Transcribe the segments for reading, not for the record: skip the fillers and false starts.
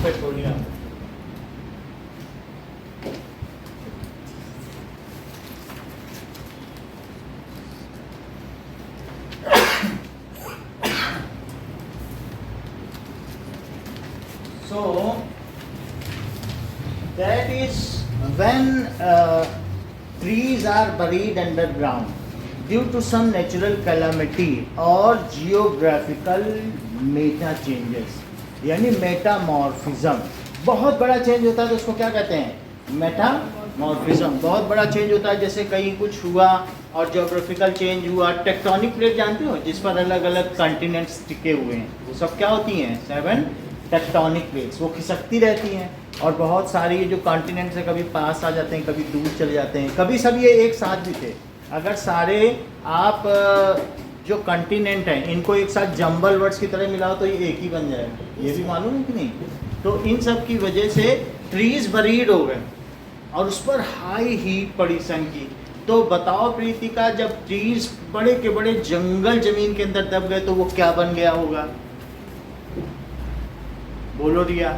Petroleum. So that is when trees are buried underground due to some natural calamity or geographical meta changes, यानी metamorphism. बहुत बड़ा change होता है तो उसको क्या कहते हैं? मेटामॉर्फिज्म। बहुत बड़ा चेंज होता है, जैसे कहीं कुछ हुआ और ज्योग्राफिकल चेंज हुआ। टेक्टोनिक प्लेट जानते हो, जिस पर अलग अलग कॉन्टिनेंट्स टिके हुए हैं, वो सब क्या होती हैं? 7 टेक्टोनिक प्लेट्स। वो खिसकती रहती हैं और बहुत सारी जो कॉन्टिनेंट्स हैं कभी पास आ जाते हैं, कभी दूर चले जाते हैं, कभी सब ये एक साथ भी थे। अगर सारे आप जो कॉन्टिनेंट हैं इनको एक साथ जंबल वर्ड्स की तरह मिलाओ तो ये एक ही बन जाएगा। ये भी मालूम है कि नहीं? तो इन सब की वजह से ट्रीज बरीड हो गए और उस पर हाई हीट पड़ी सन की। तो बताओ प्रीतिका, जब ट्रीज बड़े के बड़े जंगल जमीन के अंदर दब गए तो वो क्या बन गया होगा? बोलो रिया।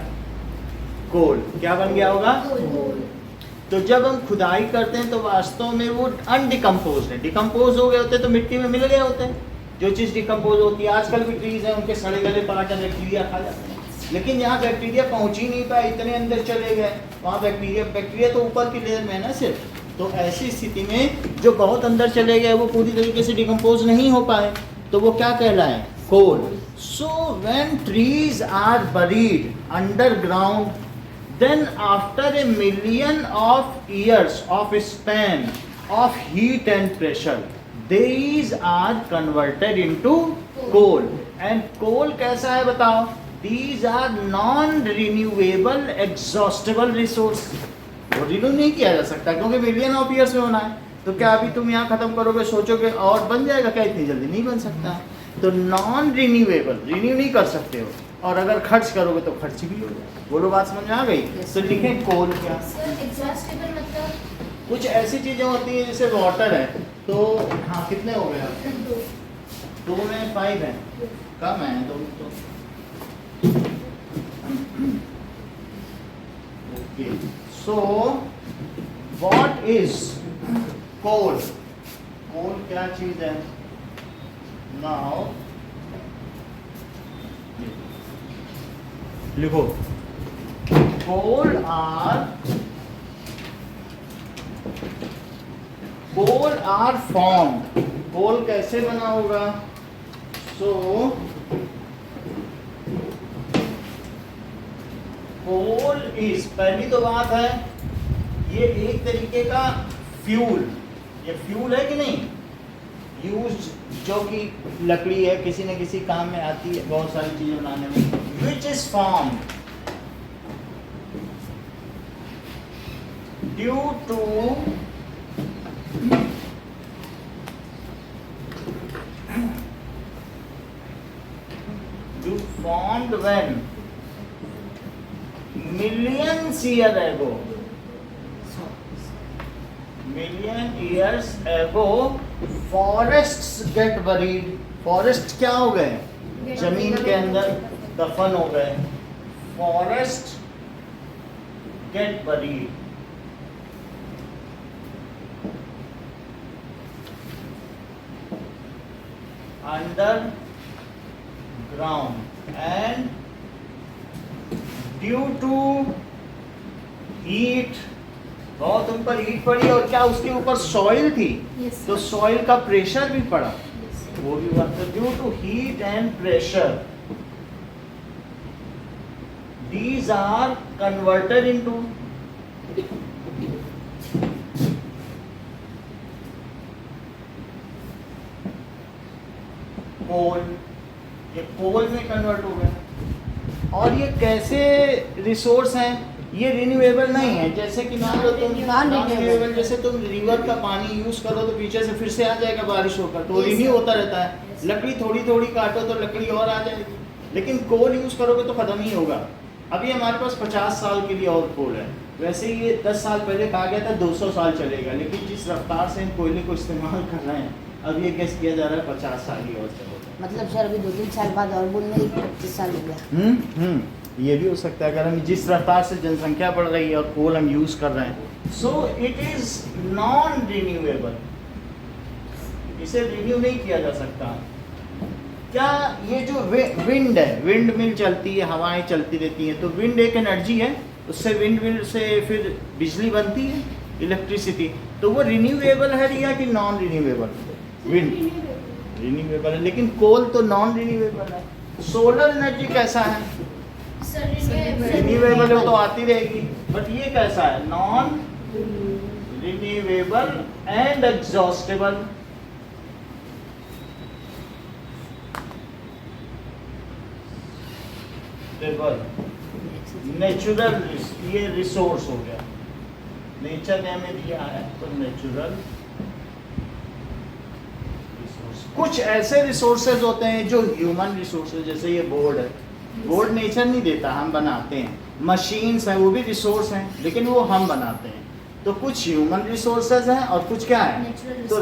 कोल। क्या बन गया होगा? तो जब हम खुदाई करते हैं तो वास्तव में वो अनडिकम्पोज है। डिकम्पोज हो गए होते तो मिट्टी में मिल गए होते हैं। जो चीज़ डिकम्पोज होती है, आजकल भी ट्रीज हैं उनके सड़े गले पार्ट बैक्टीरिया खा जाते हैं, लेकिन यहाँ बैक्टीरिया पहुँच ही नहीं पाए, इतने अंदर चले गए। वहाँ बैक्टीरिया तो ऊपर की लेयर में है ना सिर्फ। तो ऐसी स्थिति में जो बहुत अंदर चले गए वो पूरी तरीके से डिकम्पोज नहीं हो पाए, तो वो क्या कहलाए? कोल। So when trees are buried underground, then after a million of years of span of heat and pressure, these are converted into coal. And coal कैसा है बताओ? These are non-renewable exhaustible resource. वो रिन्यू नहीं किया जा सकता क्योंकि million of years में होना है। तो क्या अभी तुम यहाँ खत्म करोगे सोचोगे और बन जाएगा क्या? इतनी जल्दी नहीं बन सकता। तो नॉन रिन्यूएबल, रिन्यू नहीं कर सकते हो, और अगर खर्च करोगे तो खर्च भी हो जाएगा। बोलो, बात समझ में आ गई? तो लिखें कोल। क्या एग्जॉस्टेबल मतलब? कुछ ऐसी चीजें होती हैं जैसे वाटर है। तो हाँ, कितने हो गए आपके? 2 में 5 है, कम है 2 तो। ओके, सो व्हाट इज कोल? कोल क्या चीज है? नाउ लिखो, कोल आर फॉर्म्ड। कोल कैसे बना होगा? सो कोल इज, पहली तो बात है ये एक तरीके का फ्यूल। ये फ्यूल है कि नहीं? यूज, जो कि लकड़ी है किसी न किसी काम में आती है बहुत सारी चीजें बनाने में। Which is formed due to formed when millions years ago forests get buried। Forest क्या हो गए? जमीन के अंदर दफन हो गए। Forest get buried. Underground and due to heat, बहुत उन पर हीट पड़ी और क्या उसके ऊपर सॉइल थी, तो सॉइल का प्रेशर भी पड़ा, वो भी हुआ। तो due to heat and pressure these are converted into coal. ये कोल में कन्वर्ट हो गए। और ये कैसे रिसोर्स हैं? ये रिन्यूएबल नहीं है। जैसे कि मान लो तुम नॉन रिन्यूएबल, जैसे तुम रिवर का पानी यूज करो तो पीछे से फिर से आ जाएगा बारिश होकर, तो रिन्यू होता रहता है। लकड़ी थोड़ी थोड़ी काटो तो लकड़ी और आ जाएगी, लेकिन कोल यूज करोगे तो खत्म ही होगा। अभी हमारे पास 50 साल के लिए और कोल है, वैसे ये 10 साल पहले कहा गया था 200 साल चलेगा, लेकिन जिस रफ्तार से हम कोयले को इस्तेमाल कर रहे हैं अब ये गैस किया जा रहा है 50 साल ही और चलेगा। मतलब सर अभी 2-3 साल बाद और बोलने 25 साल हो गया। ये भी हो सकता है अगर हम जिस रफ्तार से जनसंख्या बढ़ रही है और कोल हम यूज कर रहे हैं, so it is non renewable, इसे रिन्यू नहीं किया जा सकता। क्या ये जो विंड है, विंड मिल चलती है, हवाएं चलती रहती हैं, तो विंड एक एनर्जी है, उससे विंड मिल से फिर बिजली बनती है, इलेक्ट्रिसिटी, तो वो रिन्यूएबल है या कि नॉन रिन्यूएबल? विंड रिन्यूएबल है, लेकिन कोल तो नॉन रिन्यूएबल है। सोलर एनर्जी कैसा है? रिन्यूएबल है तो आती रहेगी, बट ये कैसा है? Non renewable and exhaustible. Natural, ये रिसोर्स हो गया, नेचर ने हमें दिया है, तो नेचुरल रिसोर्स। कुछ ऐसे रिसोर्सेज होते हैं जो ह्यूमन रिसोर्सेज, जैसे ये बोर्ड है, बोर्ड नेचर नहीं देता, हम बनाते हैं। मशीन्स हैं, वो भी रिसोर्स हैं, लेकिन वो हम बनाते हैं। तो कुछ ह्यूमन रिसोर्सेज हैं और कुछ क्या है? तो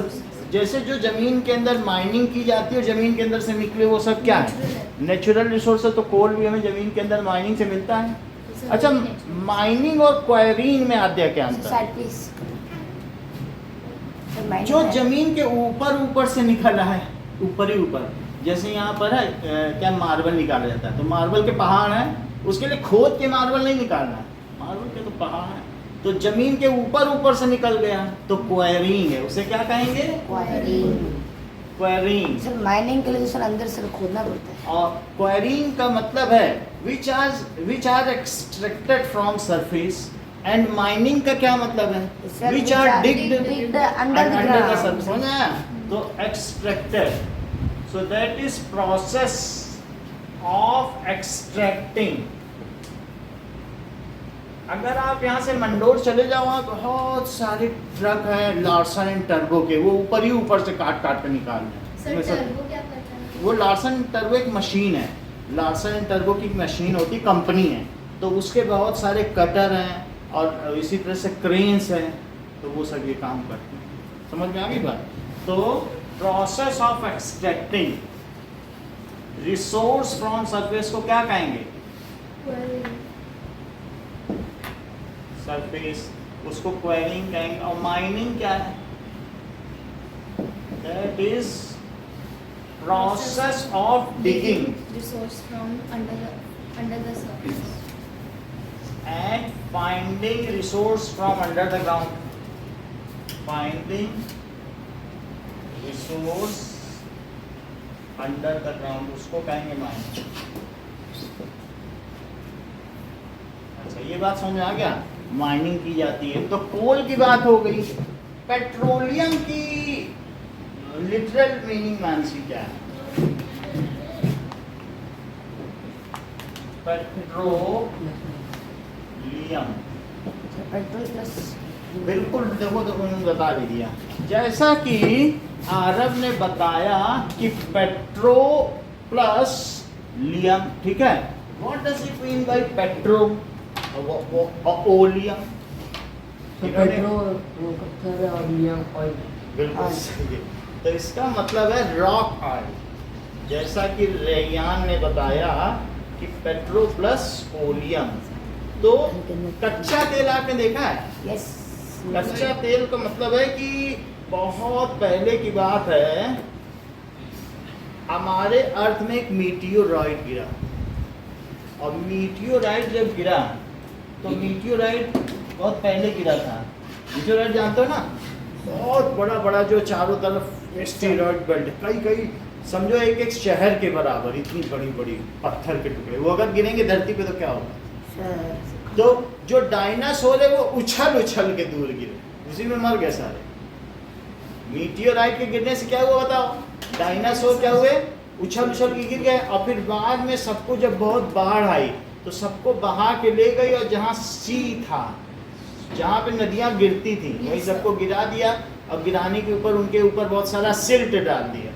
जैसे जो जमीन के अंदर माइनिंग की जाती है और जमीन के अंदर से निकले, वो सब क्या है? नेचुरल रिसोर्स है। तो कोल भी हमें जमीन के अंदर माइनिंग से मिलता है। अच्छा, माइनिंग और क्वायरिंग में आद्या क्या अंतर है? जो जमीन के ऊपर से निकल रहा है, ऊपर ही ऊपर, जैसे यहाँ पर है क्या, मार्बल निकाला जाता है, तो मार्बल के पहाड़ है, उसके लिए खोद के मार्बल नहीं निकालना है, मार्बल के तो पहाड़ है, तो जमीन के ऊपर से निकल गया, तो क्वायरिंग है। उसे क्या कहेंगे? क्वायरिंग। सर माइनिंग के लिए तो सर अंदर से खोदना पड़ता है। और क्वायरिंग का मतलब है which are extracted from surface, and mining का क्या मतलब है? Which are digged under the surface. समझा? तो extracted, so that is process of extracting। अगर आप यहाँ से मंडोर चले जाओ, वहाँ बहुत सारे ट्रक हैं लार्सन एंड टर्बो के, वो ऊपर से काट कर निकाल रहे हैं। सर टर्बो क्या करता है? वो लार्सन टर्बो एक मशीन है, लार्सन एंड टर्बो की मशीन होती, कंपनी है, तो उसके बहुत सारे कटर हैं और इसी तरह से क्रेन्स हैं, तो वो सब ये काम करते हैं। समझ में आ गई बात? तो process of extracting resource from surface को क्या कहेंगे? सरफेस, उसको क्वेरिंग कहेंगे। और माइनिंग क्या है? That is process of digging resource from under the surface and finding resource from under the ground, finding resource under the ground, उसको कहेंगे माइनिंग। अच्छा, ये बात समझ में आ गया? माइनिंग की जाती है। तो कोल की बात हो गई। पेट्रोलियम की लिटरल मीनिंग मानसी क्या है? पेट्रोलियम, पेट्रोल प्लस, बिल्कुल। देखो तो उन्होंने बता भी दिया, जैसा कि आरब ने बताया कि पेट्रो प्लस लियम, ठीक है। What does it mean by petro oleum? बिल्कुल सही है। तो इसका मतलब है रॉक ऑयल, जैसा कि रेयान ने बताया कि पेट्रो प्लस ओलियम। तो कच्चा तेल आपने देखा है? यस। कच्चा तेल का मतलब है कि बहुत पहले की बात है, हमारे अर्थ में एक मीटियोराइट गिरा, और मीटियोराइट जब गिरा, तो मीटियोराइट बहुत पहले गिरा था। मीटियोराइट जानते हो ना, बहुत बड़ा बड़ा जो चारों तरफ एस्टेरॉयड बेल्ट, कई समझो एक शहर के बराबर इतनी बड़ी बड़ी पत्थर के टुकड़े, वो अगर गिरेंगे धरती पे तो क्या होगा? तो जो डायनासोर है वो उछल के दूर गिरे, उसी में मर गए सारे। मीटियोराइट के गिरने से क्या हुआ बताओ? डायनासोर क्या हुए? उछल के गिर गए। और फिर बाद में सबको जब बहुत बाढ़ आई तो सबको बहा के ले गई, और जहाँ सी था, जहाँ पे नदियाँ गिरती थी, वहीं सबको गिरा दिया। और गिराने के ऊपर उनके ऊपर बहुत सारा सिल्ट डाल दिया।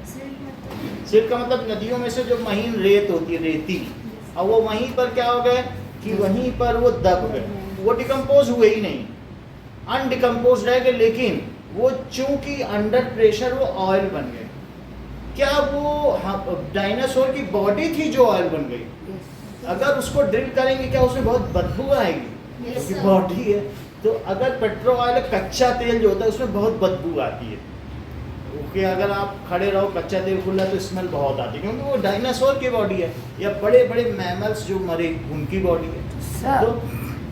सिल्ट का मतलब नदियों में से जो महीन रेत होती है, रेती, और वो वहीं पर क्या हो गए कि वहीं पर वो दब गए, वो डिकम्पोज हुए ही नहीं, अनडिकम्पोज रह गए, लेकिन वो चूंकि अंडर प्रेशर वो ऑयल बन गए। क्या वो डायनासोर की बॉडी थी जो ऑयल बन गई? अगर उसको ड्रिल करेंगे क्या उसमें बहुत बदबू आएगी, Yes, क्योंकि sir. बॉडी है। तो अगर पेट्रोल ऑयल कच्चा तेल जो होता है उसमें बहुत बदबू आती है, क्योंकि अगर आप खड़े रहो कच्चा तेल खुला तो स्मेल बहुत आती है, क्योंकि वो डायनासोर की बॉडी है या बड़े बड़े मैमल्स जो मरे उनकी बॉडी है। सर तो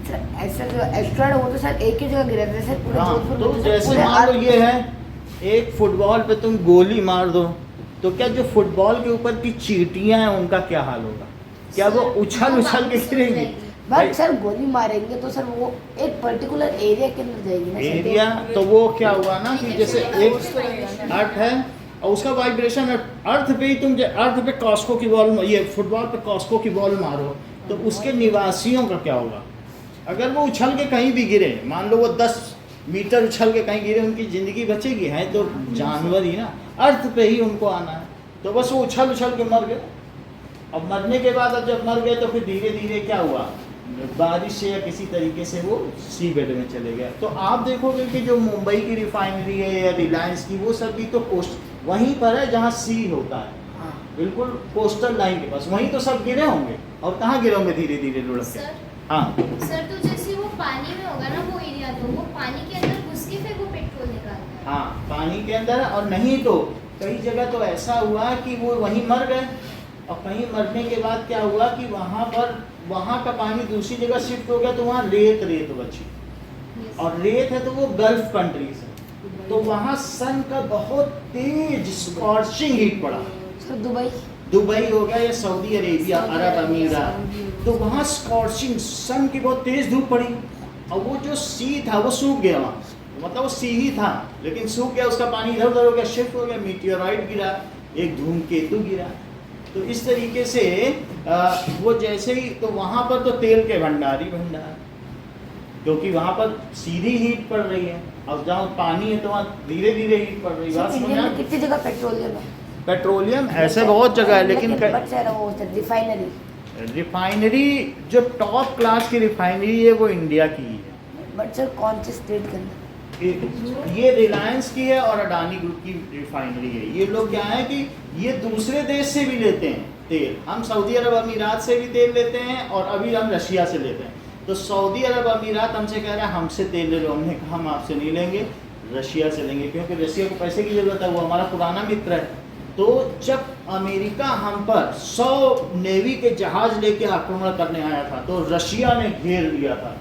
सर, ऐसा जो एस्ट्रॉयड वो तो सर एक ही जगह गिरा था सर पूरे हाँ, जोधपुर तो में, सर, जैसे पूरे मान लो आर्मी ये में। है एक फुटबॉल पे तुम गोली मार दो तो क्या जो फुटबॉल के ऊपर की चींटियां हैं उनका क्या हाल होगा? क्या वो उछल उछल के गिरेंगी? बट सर गोली मारेंगे तो सर वो एक पर्टिकुलर एरिया के अंदर जाएगी ना सर, एरिया तो वो क्या हुआ ना कि जैसे एक अर्थ है और उसका वाइब्रेशन अर्थ पे ही तुम अर्थ पे कॉस्को की बॉल, ये फुटबॉल पे कॉस्को की बॉल मारो तो उसके निवासियों का क्या होगा? अगर वो उछल के कहीं भी गिरे, मान लो वो 10 मीटर उछल के कहीं गिरे, उनकी ज़िंदगी बचेगी? है तो जानवर ही ना, अर्थ पे ही उनको आना है। तो बस वो उछल उछल के मर गए। अब मरने के बाद अब जब मर गए तो फिर धीरे धीरे क्या हुआ, बारिश से या किसी तरीके से वो सी बेड में चले गए। तो आप देखोगे कि जो मुंबई की रिफाइनरी है या रिलायंस की, वो सब भी तो कोस्ट वहीं पर है जहाँ सी होता है, हाँ। बिल्कुल कोस्टल लाइन के पास, वहीं तो सब गिरे होंगे। और कहाँ गिरे होंगे धीरे धीरे लुढ़क के? सर हाँ सर तो जैसे वो पानी में होगा ना वो एरिया, तो वो पानी के अंदर घुस के फिर वो पेट्रोल निकालता है। हाँ, पानी के अंदर। और नहीं तो कई जगह तो ऐसा हुआ कि वो वहीं मर गए, और कहीं मरने के बाद क्या हुआ कि वहाँ का पानी दूसरी जगह शिफ्ट हो गया तो वहाँ रेत बची, Yes. और रेत है तो वो गल्फ कंट्रीज है, तो वहाँ सन का बहुत तेज स्कॉर्चिंग हीट पड़ा। सर दुबई हो गया या सऊदी अरेबिया, अरब अमीरात, तो वहाँ स्कॉर्चिंग सन की बहुत तेज धूप पड़ी, और वो जो सी था वो सूख गया वहाँ, मतलब वो सी ही था लेकिन सूख गया, उसका पानी इधर उधर हो गया, शिफ्ट हो गया, मीटियोराइट गिरा, एक धूमकेतु गिरा। तो इस तरीके से वो जैसे ही, तो वहाँ पर तो तेल के भंडार ही भंडार, क्योंकि वहाँ पर सीधी हीट पड़ रही है, और जहाँ पानी है तो वहाँ धीरे धीरे हीट पड़ रही है। बात सर समझ इंडिया आ में गई? कितनी जगह पेट्रोलियम है? पेट्रोलियम ऐसे बहुत जगह है, लेकिन बट सर वो रिफाइनरी रिफाइनरी जो टॉप क्लास की रिफाइनरी है वो इंडिया की ही है। बट सर कौन से स्टेट के अंदर? ये रिलायंस की है और अडानी ग्रुप की रिफाइनरी है। ये लोग क्या है कि ये दूसरे देश से भी लेते हैं तेल, हम सऊदी अरब अमीरात से भी तेल लेते हैं और अभी हम रशिया से लेते हैं। तो सऊदी अरब अमीरात हमसे कह रहा है हमसे तेल ले लो, हमने कहा हम आपसे नहीं लेंगे, रशिया से लेंगे, क्योंकि रशिया को पैसे की ज़रूरत है, वो हमारा पुराना मित्र है। तो जब अमेरिका हम पर 100 नेवी के जहाज लेके आक्रमण करने आया था तो रशिया ने घेर लिया था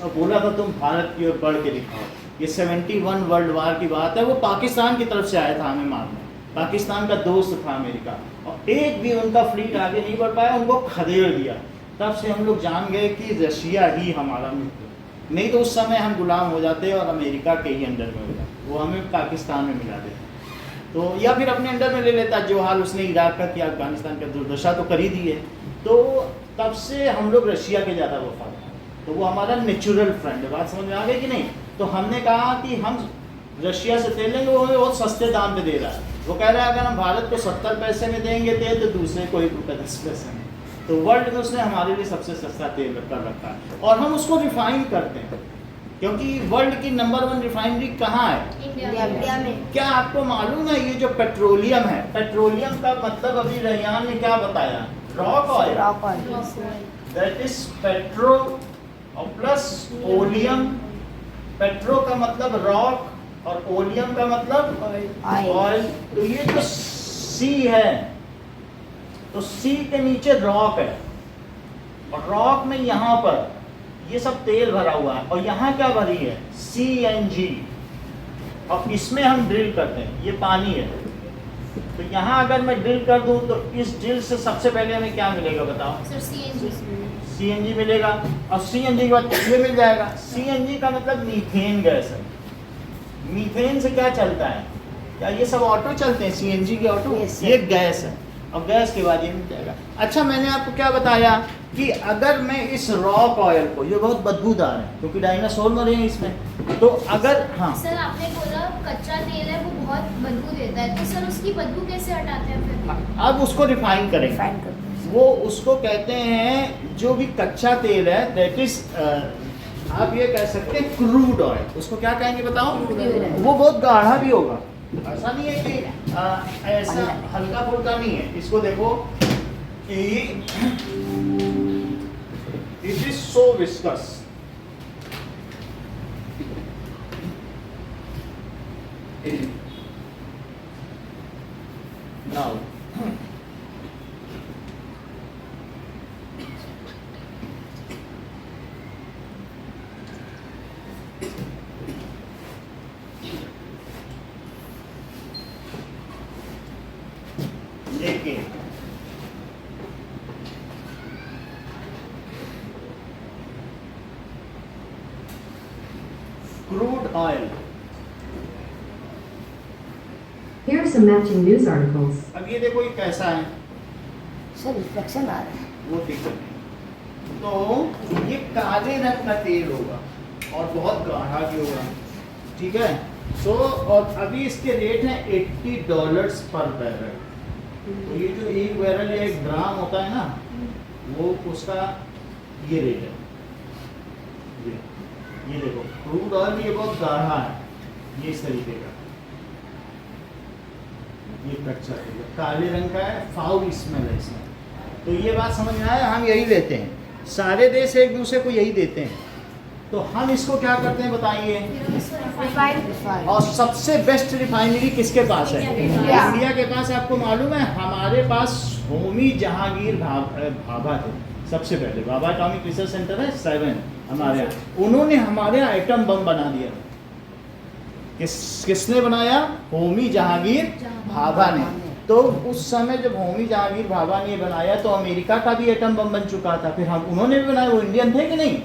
और बोला था तुम भारत की ओर बढ़ के दिखाओ। ये 71 वर्ल्ड वार की बात है, वो पाकिस्तान की तरफ से आया था हमें मारने, पाकिस्तान का दोस्त था अमेरिका, और एक भी उनका फ्लीट आगे नहीं बढ़ पाया, उनको खदेड़ दिया। तब से हम लोग जान गए कि रशिया ही हमारा मित्र, नहीं तो उस समय हम गुलाम हो जाते और अमेरिका के ही अंडर में हो जाते, वो हमें पाकिस्तान में मिला देते तो, या फिर अपने अंडर में ले लेता, जो हाल उसने इराक का किया, अफगानिस्तान का दुर्दशा तो कर ही दी है। तो तब से हम लोग रशिया के ज़्यादा वफादार हैं, तो वो हमारा नेचुरल फ्रेंड है। बात समझ में आ गई कि नहीं? तो हमने कहा कि हम रशिया से तेल लेंगे, वो हमें बहुत सस्ते दाम पे दे रहा है। वो कह रहा है अगर हम भारत को 70 पैसे में देंगे तेल तो दूसरे को 1 रुपये 10 पैसे में। तो वर्ल्ड में उसने हमारे लिए सबसे सस्ता तेल कर रखा है, और हम उसको रिफाइन करते हैं, क्योंकि वर्ल्ड की नंबर 1 रिफाइनरी कहाँ है? इंडिया में। क्या आपको मालूम है ये जो पेट्रोलियम है, पेट्रोलियम का मतलब अभी रैयान ने क्या बताया? Rock oil, rock oil. That is petro और प्लस ओलियम। पेट्रो का मतलब रॉक और ओलियम का मतलब ऑयल। तो ये जो सी है, तो सी के नीचे रॉक है, और रॉक में यहाँ पर ये सब तेल भरा हुआ है, और यहाँ क्या भरी है? CNG, और इसमें हम ड्रिल करते हैं, ये पानी है। तो यहाँ अगर मैं ड्रिल कर दूँ तो इस ड्रिल से सबसे पहले हमें क्या मिलेगा बताओ? सर CNG मिलेगा, और CNG के बाद ये मिल जाएगा। CNG का मतलब मीथेन गैस है। मीथेन से क्या चलता है? क्या ये सब ऑटो चलते हैं? CNG के ऑटो? Yes, ये गैस है, और गैस के बाद ये मिल जाएगा। अच्छा, मैंने आपको क्या बताया कि अगर मैं इस रॉक ऑयल को, ये बहुत बदबूदार है क्योंकि डायनासोर मरे हैं इसमें, तो अगर हाँ सर आपने बोला कच्चा तेल है वो बहुत बदबू देता है, तो सर उसकी बदबू कैसे हटाते हैं फिर? अब उसको रिफाइन करेंगे। रिफाइन करते हैं। वो उसको कहते हैं, जो भी कच्चा तेल है दैट इज, आप ये कह सकते हैं क्रूड ऑयल। उसको क्या कहेंगे बताओ? वो बहुत गाढ़ा भी होगा, ऐसा नहीं है कि ऐसा हल्का फुल्का नहीं है। इसको देखो, It is so viscous. Now, देखिए crude oil, Here are some matching news articles. अब ये देखो ये कैसा है, सर रिफ्लेक्शन आ रहा है। वो दिक्कत नहीं। तो ये काले रंग का तेल होगा और बहुत गाढ़ा भी होगा, ठीक है। सो और अभी इसके रेट हैं $80 पर बैरल। तो ये जो एक बैरल या एक ग्राम होता है ना, वो उसका ये रेट है। ये देखो क्रूड ऑयल ये बहुत गाढ़ा है, ये इस तरीके का, ये कच्चा तेल काले रंग का है, फाउल स्मेल है इसमें। तो ये बात समझ में आया, हम यही लेते हैं, सारे देश एक दूसरे को यही देते हैं। तो हम इसको क्या करते हैं बताइए, रिफाइंड। और सबसे बेस्ट रिफाइनरी किसके पास है? इंडिया के पास। आपको मालूम है हमारे पास होमी जहांगीर भाभा थे सबसे पहले, भाभा एटॉमिक रिसर्च सेंटर है 7 हमारे यहाँ, उन्होंने हमारे यहाँ एटम बम बना दिया। किसने बनाया? होमी जहांगीर भाभा ने। तो उस समय जब होमी जहांगीर भाभा ने बनाया तो अमेरिका का भी एटम बम बन चुका था, फिर हम उन्होंने भी बनाया, वो इंडियन थे कि नहीं?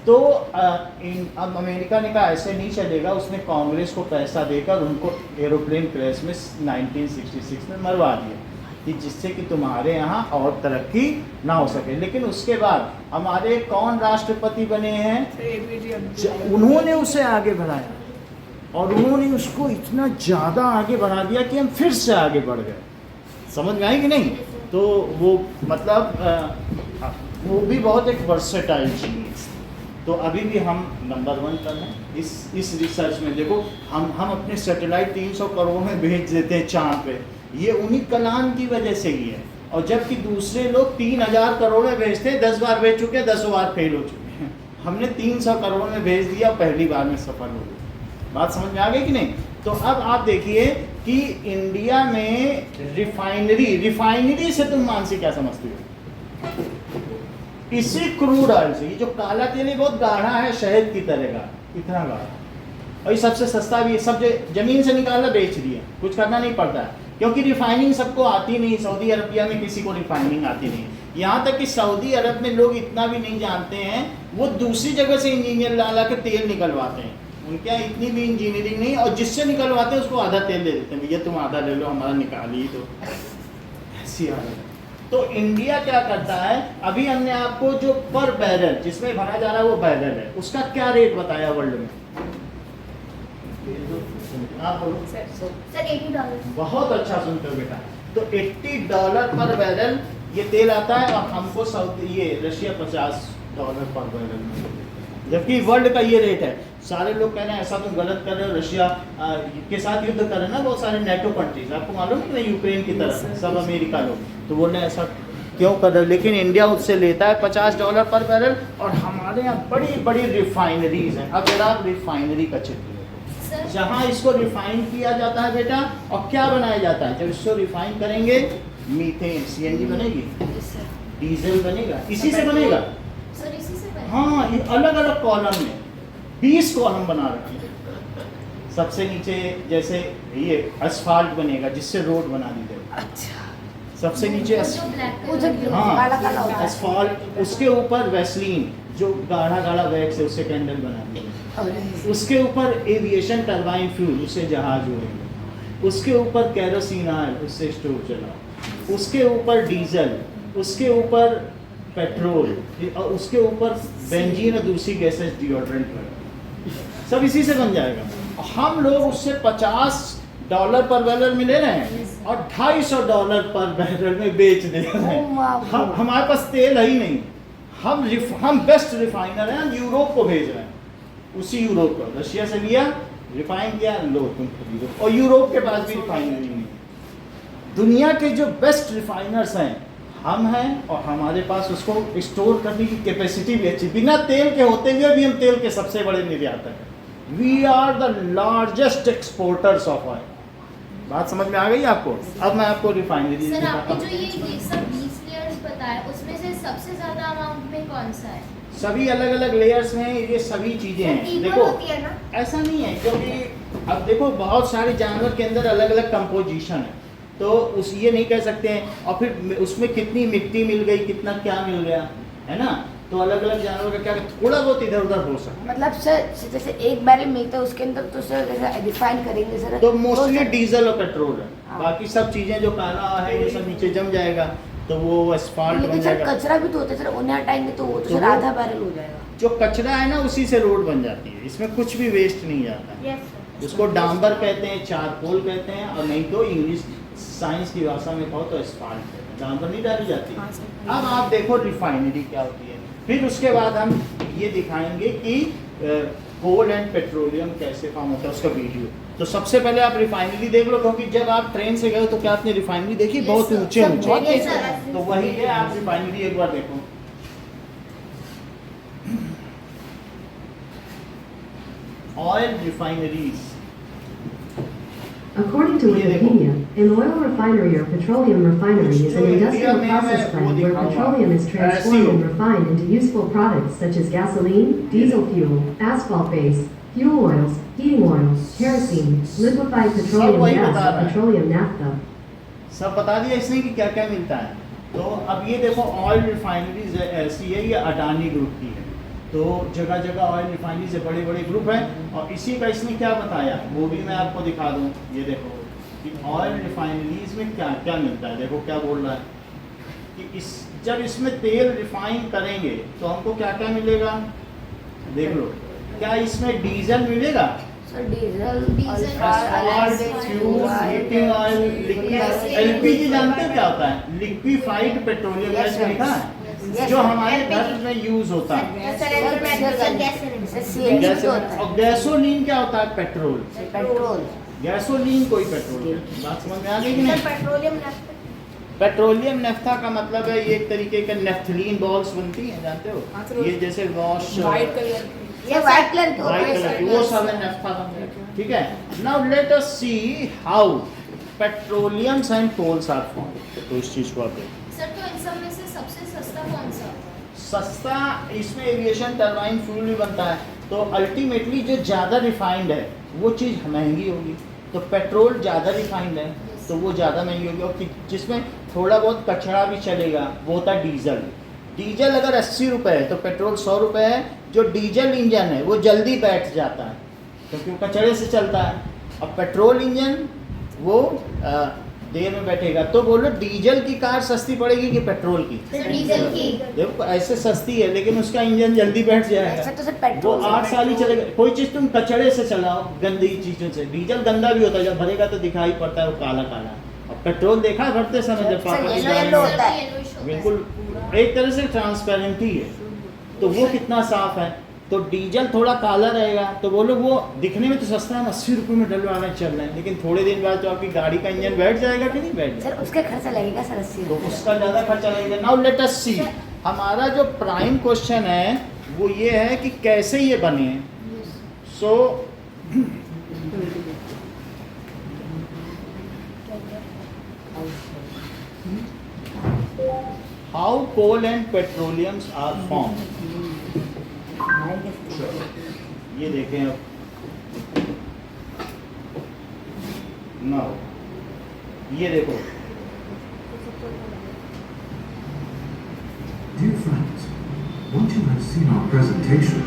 तो अब अमेरिका ने कहा ऐसे नहीं चलेगा, उसने कांग्रेस को पैसा देकर उनको एरोप्लेन क्रैश में 1966 में मरवा दिया कि जिससे कि तुम्हारे यहाँ और तरक्की ना हो सके। लेकिन उसके बाद हमारे कौन राष्ट्रपति बने हैं? उन्होंने उसे आगे बढ़ाया और उन्होंने उसको इतना ज़्यादा आगे बढ़ा दिया कि हम फिर से आगे बढ़ गए। समझ में आई कि नहीं? तो वो मतलब वो भी बहुत एक वर्सेटाइल चीज़। तो अभी भी हम नंबर 1 पर हैं इस रिसर्च में। देखो हम अपने सैटेलाइट 300 करोड़ में भेज देते हैं चाँद पे, ये उन्हीं कलाम की वजह से ही है। और जबकि दूसरे लोग 3000 करोड़ में भेजते हैं, 10 बार भेज चुके हैं, 10 बार फेल हो चुके हैं। हमने 300 करोड़ में भेज दिया, पहली बार में सफल हो गए। बात समझ में आ गई कि नहीं? तो अब आप देखिए कि इंडिया में रिफाइनरी से तुम मानसी क्या समझती हो? इसी क्रूड ऑयल से, ये जो काला तेल है बहुत गाढ़ा है, शहद की तरह का, इतना गाढ़ा, और ये सबसे सस्ता भी है। सब जमीन से निकालना बेच दिए, कुछ करना नहीं पड़ता है, क्योंकि रिफाइनिंग सबको आती नहीं। सऊदी अरबिया में किसी को रिफाइनिंग आती नहीं, यहाँ तक कि सऊदी अरब में लोग इतना भी नहीं जानते हैं, वो दूसरी जगह से इंजीनियर ला के तेल निकलवाते हैं। उनके यहाँ इतनी भी इंजीनियरिंग नहीं, और जिससे निकलवाते हैं उसको आधा तेल दे देते हैं, भैया तुम आधा ले लो, हमारा निकाली। तो ऐसी हालत। तो इंडिया क्या करता है, अभी हमने आपको जो पर बैरल जिसमें भरा जा रहा है वो बैरल है, उसका क्या रेट बताया वर्ल्ड में? आप बोलो। सर $80। बहुत अच्छा सुनते हो बेटा। तो $80 पर बैरल ये तेल आता है, और हमको ये रशिया $50 पर बैरल में, जबकि वर्ल्ड का ये रेट है। सारे लोग कह रहे हैं ऐसा तुम गलत कर रहे हो, रशिया के साथ युद्ध कर रहे हैं ना बहुत सारे नेटो कंट्रीज, आपको मालूम है कि यूक्रेन की तरफ सब अमेरिका लोग, तो बोल रहे हैं ऐसा क्यों कर रहे हो? लेकिन इंडिया उससे लेता है $50 पर बैरल, और हमारे यहाँ बड़ी बड़ी रिफाइनरीज हैं। अब जरा आप रिफाइनरी का चित्र देखो, जहाँ इसको रिफाइन किया जाता है बेटा, और क्या बनाया जाता है? जब इसको रिफाइन करेंगे मीथेन, CNG बनेगी, डीजल बनेगा, इसी से बनेगा। सर इसी से बनेगा? हाँ, ये अलग अलग कॉलम में 20 कॉलम बना रखे हैं। सबसे नीचे जैसे ये असफाल्ट बनेगा, जिससे रोड बना दी जाएगी। अच्छा, सबसे नीचे वो जो काला काला होता है। असफाल्ट, उसके ऊपर वैसलीन जो गाढ़ा गाढ़ा वैक्स है, उससे कैंडल बना दी जाएगी। उसके ऊपर एविएशन टरबाइन फ्यूल, उससे जहाज उड़ेंगे। उसके ऊपर केरोसिन ऑयल, उससे स्टोव चला। उसके ऊपर डीजल, उसके ऊपर पेट्रोल, और उसके ऊपर बेंजीन और दूसरी गैसेस, डिओड्रेंट वगैरह, सब इसी से बन जाएगा। हम लोग उससे $50 पर बैरल में ले रहे हैं, और $250 पर बैरल में बेच दे रहे हैं। हमारे पास तेल है ही नहीं, हम बेस्ट रिफाइनर हैं, हम यूरोप को भेज रहे हैं। उसी यूरोप को रशिया से लिया, रिफाइन किया, लो तुम खरीदो। और यूरोप के पास भी रिफाइनरी नहीं है। दुनिया के जो बेस्ट रिफाइनर्स हैं हम हैं और हमारे पास उसको स्टोर करने की कैपेसिटी भी अच्छी, बिना तेल के होते हुए भी हम तेल के सबसे बड़े निर्यातक हैं। We are the largest exporters of oil. बात समझ में आ गई आपको? अब मैं आपको रिफाइनरी सर आपने जो ये सब 20 लेयर्स बताया उसमें से सबसे ज्यादा अमाउंट में कौन सा है? सभी अलग अलग लेयर्स में ये सभी चीजें हैं। इक्वल देखो होती है ना? ऐसा नहीं है, क्योंकि अब देखो बहुत सारे जानवर के अंदर अलग अलग कंपोजिशन है, तो उस ये नहीं कह सकते हैं। और फिर उसमें कितनी मिट्टी मिल गई, कितना क्या मिल गया, है ना? तो अलग अलग जानवर का क्या थोड़ा बहुत इधर उधर हो सकता है। मतलब सर जैसे एक बैरल मिलता है उसके अंदर तो सर जैसे रिफाइन करेंगे सर तो मोस्टली सर- डीजल और पेट्रोल है। हाँ। बाकी सब चीजें जो काला है ये सब नीचे जम जाएगा तो वो एस्फाल्ट बन लेकिन सर जाएगा। कचरा भी तो होता है सर, उन्हें हटाएंगे तो वो तो तो सर वो- आधा बैरल हो जाएगा। जो कचरा है ना उसी से रोड बन जाती है, इसमें कुछ भी वेस्ट नहीं जाता है। उसको डांबर कहते हैं, चारकोल कहते हैं, और नहीं तो इंग्लिश साइंस की भाषा में कहो तो एस्फाल्ट कहते हैं। डांबर नहीं डाली जाती। हाँ, सर। अब आप देखो रिफाइनरी क्या होती है, फिर उसके बाद हम ये दिखाएंगे कि कोल एंड पेट्रोलियम कैसे फॉर्म होता है, उसका वीडियो। तो सबसे पहले आप रिफाइनरी देख लो, क्योंकि जब आप ट्रेन से गए तो क्या आपने रिफाइनरी देखी? Yes, बहुत sir. ऊंचे सर, ऊंचे। बहुत Yes, ऊंचे। sir. तो वही है, आप रिफाइनरी एक बार देखो। Oil refineries, According to Wikipedia, an oil refinery or petroleum refinery is an industrial process plant where petroleum is transformed and refined into useful products such as gasoline, diesel fuel, asphalt base, fuel oils, heating oil, kerosene, liquefied petroleum gas, and petroleum naphtha. सब बता दिया इसने कि क्या क्या मिलता है। तो अब ये देखो ऑयल रिफाइनरीज ऐसी है, ये अडानी ग्रुप की है। तो जगह जगह ऑयल रिफाइनरी से बड़े बड़े ग्रुप हैं, और इसी का इसने क्या बताया वो भी मैं आपको दिखा दूं। ये देखो कि ऑयल रिफाइनरीज में क्या क्या मिलता है। देखो क्या बोल रहा है कि इस जब इसमें तेल रिफाइन करेंगे तो हमको क्या क्या मिलेगा, देख लो। क्या इसमें डीजल मिलेगा? Sir diesel asphalt, fuel, heating oil, liquid LPG. जानते हो क्या होता है? लिक्विफाइड पेट्रोलियम गैस लिखा है, जो हमारे घर में यूज होता है। सीएनजी गैस- होता है, और गैसोलीन क्या होता है? पेट्रोल। पेट्रोल। गैसोलीन कोई पेट्रोल है। बात समझ में आ गई कि नहीं? पेट्रोलियम पेट्रोलियम नेफ्था का मतलब है ये एक तरीके के नेफ्थलीन बॉल्स बनती हैं, जानते हो? ये जैसे वॉश व्हाइट कलर ये व्हाइट कलर के होते व्हाइट हैं कलर की, सर। वो सब है नेफ्था का। ठीक है, now let us see how petroleums and coals are formed. तो इस चीज को आप देखो। सर तो इन सब में से सबसे सस्ता कौन सा? सस्ता इसमें एविएशन टरबाइन फ्यूल भी बनता है। तो अल्टीमेटली जो ज़्यादा रिफाइंड है वो चीज़ महंगी होगी। तो पेट्रोल ज़्यादा रिफाइंड है तो वो ज़्यादा महंगी होगी, और जिसमें थोड़ा बहुत कचरा भी चलेगा वो होता है डीजल। डीजल अगर 80 रुपये है तो पेट्रोल 100 रुपये है। जो डीजल इंजन है वो जल्दी बैठ जाता है क्योंकि वो कचरे से चलता है, और पेट्रोल इंजन वो देर में बैठेगा। तो बोलो डीजल की कार सस्ती पड़ेगी कि पेट्रोल की? डीजल की। देखो ऐसे सस्ती है लेकिन उसका इंजन जल्दी बैठ ऐसा जाएगा, तो सर वो पेट्रोल 8 साल ही चलेगा। कोई चीज़ तुम कचड़े से चलाओ, गंदी चीज़ों से। डीजल गंदा भी होता है, जब भरेगा तो दिखाई पड़ता है वो काला काला। और पेट्रोल देखा है भरते समय जब सर, पापा की येलो गाड़ी येलो में- होता है। बिल्कुल एक तरह से ट्रांसपेरेंट ही है, तो वो कितना साफ है। तो डीजल थोड़ा काला रहेगा तो बोलो वो दिखने में तो सस्ता है, 80 रुपये में डलवा में चल रहे हैं, लेकिन थोड़े दिन बाद तो आपकी गाड़ी का इंजन बैठ जाएगा कि नहीं बैठ सर जाएगा, उसका खर्चा लगेगा सर 80 तो उसका ज़्यादा खर्चा लगेगा। नाउ लेट अस सी, हमारा जो प्राइम क्वेश्चन है वो ये है कि कैसे ये बने। So how coal and petroleums are form. ये देखें अब नाउ, ये देखो। Dear friends, once you have seen our presentation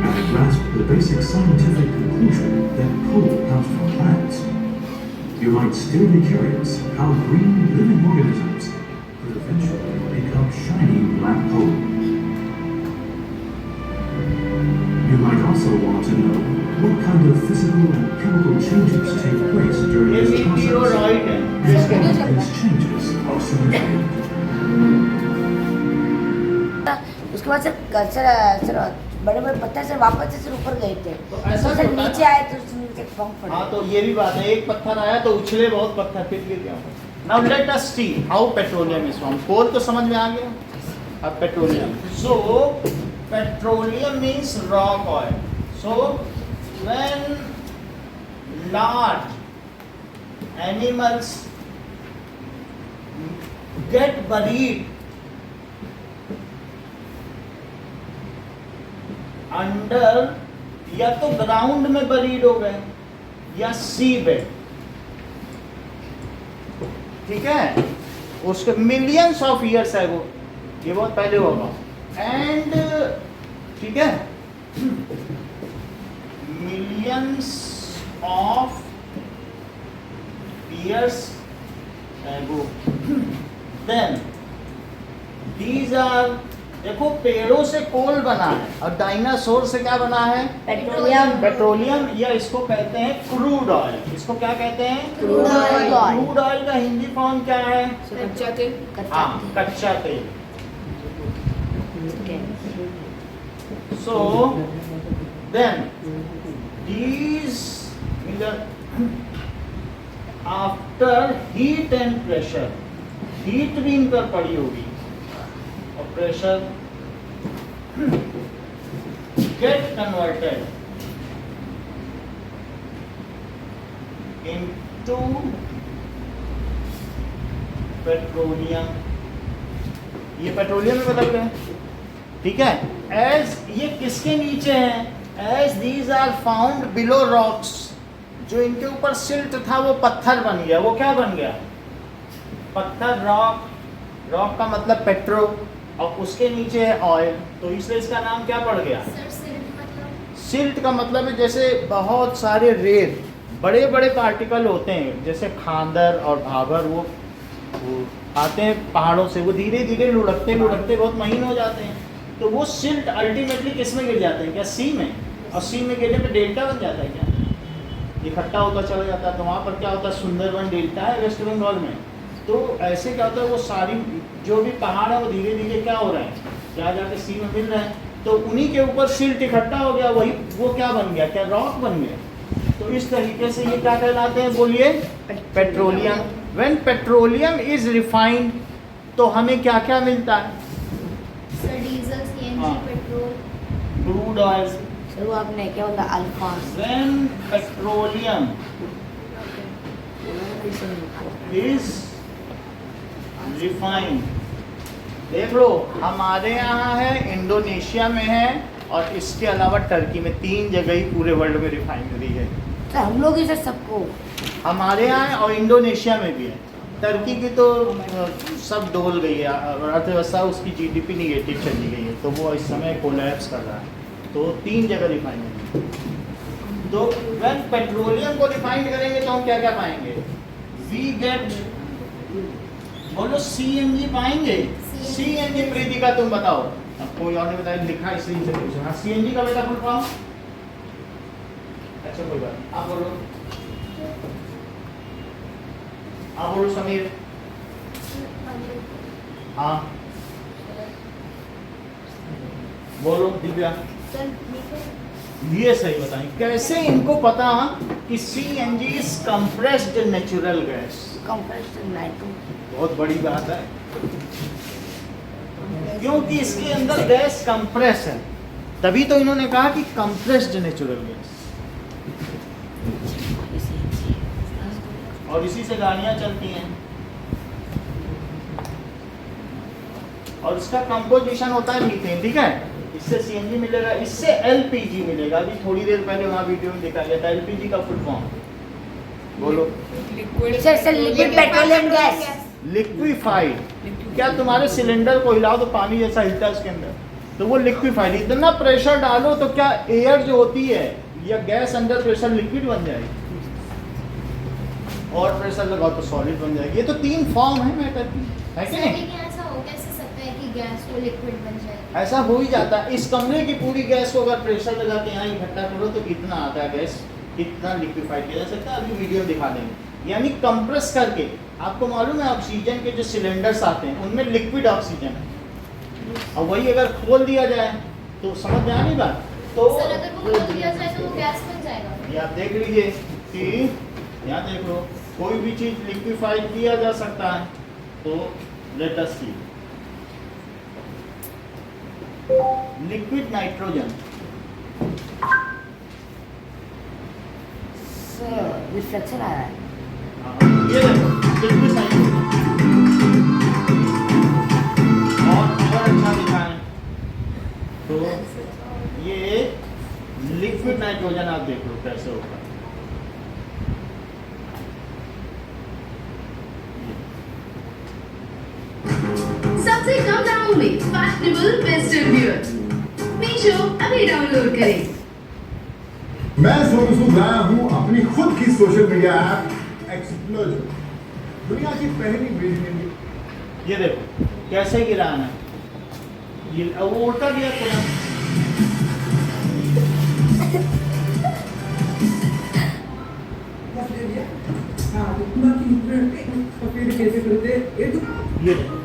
and grasped the basic scientific conclusion that coal comes from plants, you might still be curious how green living organisms could eventually become shiny black coal. You might also want to know what kind of physical and chemical changes take place during ये this meteorite है, process, इसके and what these changes are significant. उसके बाद sir कचरा sir बड़े बड़े पत्थर से वापस से सर ऊपर गए थे तो ऐसा तो सर होता है नीचे ना? आए तो उसमें से पंप पड़ा। हाँ तो ये भी बात है, एक पत्थर आया तो उछले बहुत पत्थर फिर गिर गया। Now let us see how petroleum is form. Coal तो समझ में आ गया, अब petroleum. So petroleum means rock oil. So when large animals get buried under, या तो ग्राउंड में बरीड हो गए या सी बेड, ठीक है, उसके मिलियंस ऑफ ईयर्स है वो, ये बहुत पहले होगा। एंड ठीक है, millions of years ago, then these are, देखो पेड़ों से कोल बना है और डायनासोर से क्या बना है? पेट्रोलियम। पेट्रोलियम, या इसको कहते हैं क्रूड ऑयल। इसको क्या कहते हैं? Crude oil. क्रूड ऑयल का हिंदी फॉर्म क्या है? कच्चा तेल। हाँ, कच्चा तेल। So then these after heat and pressure, heat भी इन पर पड़ी होगी और pressure, get converted into petroleum. ये पेट्रोलियम में बदल गए, ठीक है। एज ये किसके नीचे हैं? As these are found below rocks, जो इनके ऊपर सिल्ट था वो पत्थर बन गया। वो क्या बन गया? पत्थर, रॉक। रॉक का मतलब पेट्रो, और उसके नीचे है ऑयल, तो इसलिए इसका नाम क्या पड़ गया? सर सिल्ट मतलब? सिल्ट का मतलब है जैसे बहुत सारे रेत, बड़े बड़े पार्टिकल होते हैं, जैसे खांदर और भाबर, वो आते हैं पहाड़ों से, वो धीरे धीरे लुढ़कते लुढ़कते बहुत महीन हो जाते हैं, तो वो सिल्ट अल्टीमेटली किस में गिर जाते हैं? क्या सी में? और सी में गिरने पे डेल्टा बन जाता है क्या? इकट्ठा होता चला जाता है। तो वहाँ पर क्या होता है? सुंदरबन डेल्टा है वेस्ट बंगाल में। तो ऐसे क्या होता है, वो सारी जो भी पहाड़ है वो धीरे धीरे क्या हो रहे हैं, जा जाके सी में मिल रहे हैं, तो उन्हीं के ऊपर सिल्ट इकट्ठा हो गया, वही वो क्या बन गया? क्या रॉक बन गया। तो इस तरीके से ये क्या कहलाते हैं? बोलिए, petroleum. When petroleum is refined, तो हमें क्या क्या मिलता है? सर डीजल, सीएनजी, हाँ। Petrol, crude oil. शुरू आपने क्या बोला? अल्फास। व्हेन पेट्रोलियम इज रिफाइंड, देख लो हमारे यहाँ है, इंडोनेशिया में है, और इसके अलावा टर्की में, 3 जगह ही पूरे वर्ल्ड में रिफाइनरी है। तो हम लोग ही सर सबको, हमारे यहाँ है और इंडोनेशिया में भी है। टर्की की तो सब डोल गई है, अर्थव्यवस्था उसकी जीडीपी निगेटिव चली गई है, तो वो इस समय कोलैप्स कर रहा है। तो 3 जगह रिफाइनरी। तो व्हेन पेट्रोलियम को रिफाइंड करेंगे तो हम क्या क्या पाएंगे? वी गेट, बोलो सीएनजी पाएंगे। सीएनजी प्रीति का तुम बताओ, अब कोई और ने बताया, लिखा इसलिए से पूछा। हाँ, सीएनजी का बेटा फुल फॉर्म? अच्छा कोई बात, आप बोलो, आप बोलो समीर। हाँ बोलो दिव्या। ये सही बताएं, कैसे इनको पता कि CNG is compressed natural gas? Compressed nitro. बहुत बड़ी बात है, क्योंकि इसके अंदर गैस कंप्रेस है, तभी तो इन्होंने कहा कि कंप्रेस्ड नेचुरल गैस। और इसी से गाड़ियां चलती हैं, और इसका कंपोजिशन होता है मीथेन, ठीक है। इससे सीएनजी मिलेगा, इससे एलपीजी मिलेगा। अभी थोड़ी देर पहले वहाँ वीडियो में दिखाया गया था। एलपीजी का फुल फॉर्म बोलो। Sir liquid petroleum gas. Liquefied. क्या तुम्हारे सिलेंडर को हिलाओ तो पानी जैसा हिलता है उसके अंदर, तो वो लिक्विफाइड। इतना प्रेशर डालो तो क्या एयर जो होती है या गैस अंडर प्रेशर लिक्विड बन जाएगी, और प्रेशर लगाओ तो सॉलिड बन जाएगी। ये तो 3 फॉर्म है मैटर की, है कि नहीं? लेकिन ऐसा हो कैसे सकता है कि गैस को लिक्विड बन जाएगी? ऐसा हो ही जाता है। इस कमरे की पूरी गैस को अगर प्रेशर लगा के यहाँ इकट्ठा करो तो कितना आता है गैस, कितना लिक्विफाइड किया जा सकता है। अभी वीडियो दिखा देंगे। यानी कंप्रेस करके, आपको मालूम है ऑक्सीजन के जो सिलेंडर्स आते हैं उनमें लिक्विड ऑक्सीजन है, और वही अगर खोल दिया जाए तो समझ में आ गई बात। तो सर अगर वो खोल दिया जाए तो वो गैस बन जाएगा? ये आप देख लीजिए कि यहाँ देख लो, कोई भी चीज लिक्विफाइड किया जा सकता है, तो लेट अस सी लिक्विड नाइट्रोजन। रिफ्लेक्शन आ रहा है। ये देखो लिक्विड नाइट्रोजन, और अगर अच्छा दिखाएं तो ये लिक्विड नाइट्रोजन आप देख लो कैसे होगा। सबसे कम दामों में फैशनेबल वेस्टर्न वियर मीशो अभी डाउनलोड करें। मैं सोनू सूद लाया हूं अपनी खुद की सोशल मीडिया ऐप एक्सप्लोजर, दुनिया की पहली मेड इन इंडिया। ये देखो कैसे गिराना है, ये अब वो उल्टा गया तुरंत। ये देखो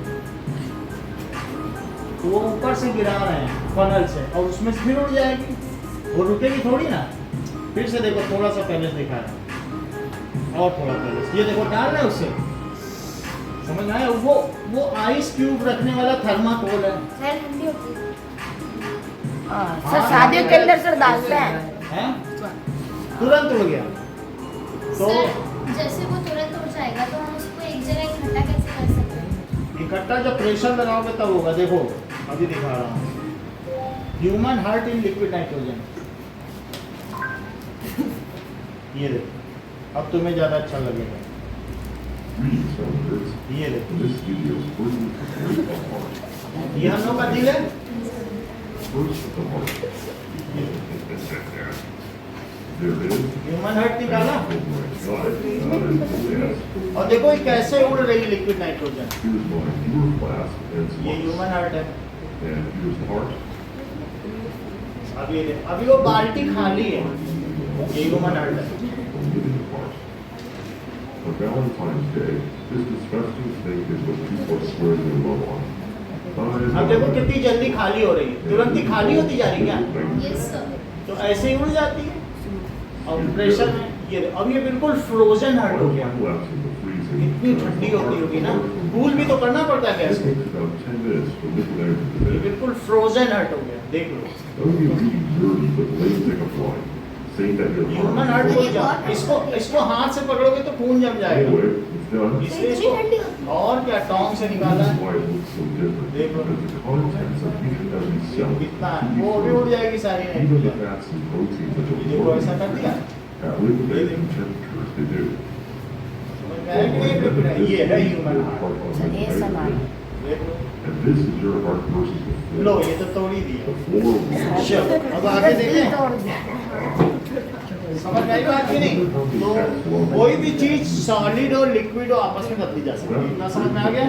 तो वो ऊपर से गिरा रहे हैं फनल से, और उसमें से फिर उड़ जाएगी, वो रुकेगी थोड़ी ना। फिर से देखो थोड़ा सा पहले से दिखा रहा है, और थोड़ा पहले से, ये देखो डाल रहे हैं उससे, समझ में आया? वो आइस क्यूब रखने वाला थर्माकोल है। सर ठंडी होती है। सर शादियों के अंदर सर डालते हैं। हैं? तुरंत उड़ गया तो सर जैसे वो तुरंत उड़ जाएगा तो हम उसको एक जगह इकट्ठा कैसे कर सकते हैं? इकट्ठा जब प्रेशर लगाओगे तब होगा। देखो अभी दिखा रहा हूँ, human heart in liquid nitrogen. ये देखो अब तुम्हें ज्यादा अच्छा लगेगा। ये देखो This video is for you to break the heart. ये हम लोग का दिल है। First the heart. There it is. Human heart निकाला, Oh my God. Yes. और देखो ये कैसे उड़ रही है liquid nitrogen. Here's my pure flask and ये slugs. ह्यूमन हार्ट है। And here's the heart. अभी ये देखो, अभी वो बाल्टी खाली है, ये ह्यूमन हार्ट है। I'm giving the heart. On Valentine's Day, this disgusting thing is what people are swearing their love on. अब देखो कितनी जल्दी खाली हो रही है, तुरंत ही खाली होती जा रही है क्या? Yes sir. तो ऐसे ही उड़ जाती है। और प्रेशर में ये अब ये बिल्कुल फ्रोजन हार्ट हो गया। इतनी ठंडी होती होगी ना, कूल भी तो करना पड़ता है गैस को। It takes about 10 minutes for liquid air to ये develop. बिल्कुल फ्रोजन हार्ट हो गया, देख लो। Don't be really nerdy but lame take a fly. Saying that your human heart को इसको हाथ से पकड़ोगे तो खून जम जाएगा, Anyway, it's done. इसलिए इसको और क्या टोंग से निकाला This is है। why it looks so different. देखो। Because the contents of each and every cell कितना can be वो भी उड़ frozen. जाएगी सारी Even the nitrogen. fats and proteins that ये are देखो ऐसा कर absorbed दिया, at liquid temperatures they do. समझ में आया कि नहीं लिक्विड है? ये है ह्यूमन हार्ट। सर ये सामान देख लो, And this is your heart versus the low floor. ये तो तोड़ ही दिया। The floor will चलो अब आगे देखें, तोड़ दिया। समझ में आई बात कि नहीं? तो कोई भी चीज सॉलिड और लिक्विड और आपस में बदली जा सकती है, इतना समझ में आ गया?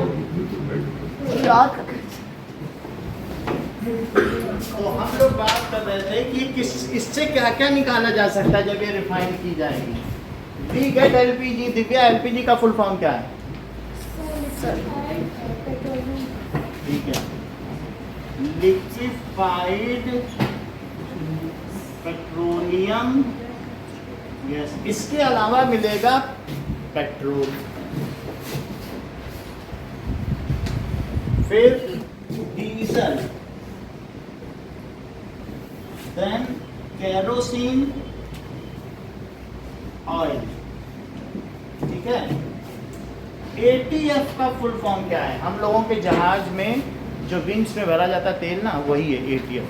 तो हम लोग बात कर रहे थे कि इससे क्या क्या निकाला जा सकता है जब ये रिफाइन की जाएगी। We get LPG. Divya LPG का फुल फॉर्म क्या है? ठीक है, लिक्विफाइड पेट्रोलियम। यस, इसके अलावा मिलेगा पेट्रोल, फिर डीजल, देन केरोसिन ऑयल। ठीक है, एटीएफ का फुल फॉर्म क्या है? हम लोगों के जहाज में जो विंग्स में भरा जाता तेल ना, वही है एटीएफ।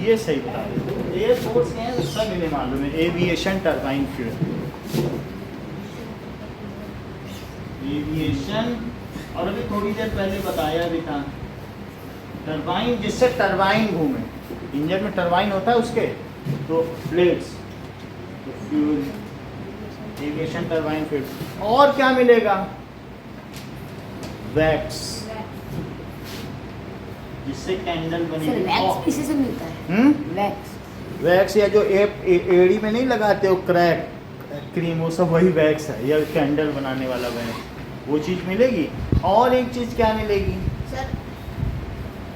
ये सही बता रहे, एयरफोर्स के हैं सब इन्हें मालूम है। Aviation turbine fuel, aviation. और अभी थोड़ी देर पहले बताया भी था, टरबाइन, जिससे टरबाइन घूमे। इंजन में टरबाइन होता है उसके, तो ब्लेड्स, तो फ्यूल, एविएशन टरबाइन फ्यूल। और क्या मिलेगा? वैक्स, जिससे कैंडल सर बनेगी। वैक्स किसी से मिलता है? वैक्स वैक्स या जो एड़ी में नहीं लगाते हो क्रैक क्रीम, वो सब वही वैक्स है, या कैंडल बनाने वाला वैक्स, वो चीज़ मिलेगी। और एक चीज़ क्या मिलेगी? सर